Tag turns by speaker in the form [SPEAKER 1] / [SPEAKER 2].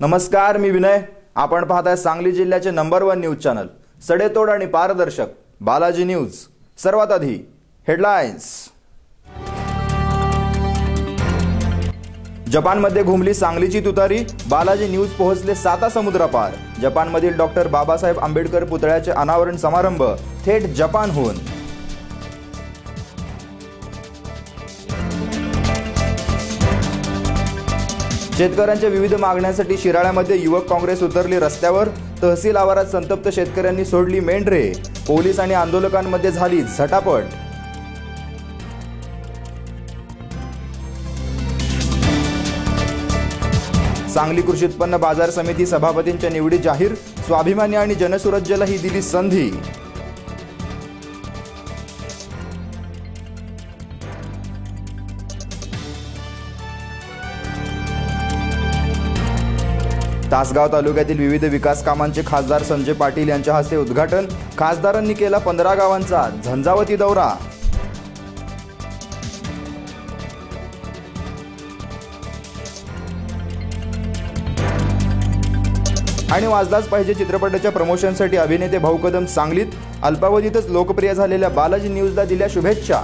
[SPEAKER 1] नमस्कार, मी विनय. आपण पाहताय सांगली जिल्ह्याचे नंबर 1 न्यूज चॅनल सडेतोड आणि पारदर्शक बालाजी न्यूज. सर्वात आधी हेडलाइन्स. जपानमध्ये घुमली सांगलीची तुतारी, बालाजी न्यूज पोहोचले 7 समुद्रापार. जपानमधील डॉक्टर बाबासाहेब आंबेडकर पुतळ्याचे अनावरण समारंभ थेट जपानहून. शेतकऱ्यांच्या विविध मागण्यांसाठी शिराळ्यामध्ये युवक काँग्रेस उतरली रस्त्यावर. तहसील आवारात संतप्त शेतकऱ्यांनी सोडली मेंढरे. पोलीस आणि आंदोलकांमध्ये झाली झटापट. सांगली कृषी उत्पन्न बाजार समिती सभापतींच्या निवडी जाहीर. स्वाभिमानी आणि जनसुराज्यला ही दिली संधी. तासगाव तालुक्यातील विविध विकास कामांचे खासदार संजय पाटील यांच्या हस्ते उद्घाटन. खासदारांनी केला 15 गावांचा झंझावती दौरा. आणि वाजलाच पाहिजे चित्रपटाच्या प्रमोशनसाठी अभिनेते भाऊ कदम सांगलीत. अल्पावधीतच लोकप्रिय झालेल्या बालाजी न्यूजला दिल्या शुभेच्छा.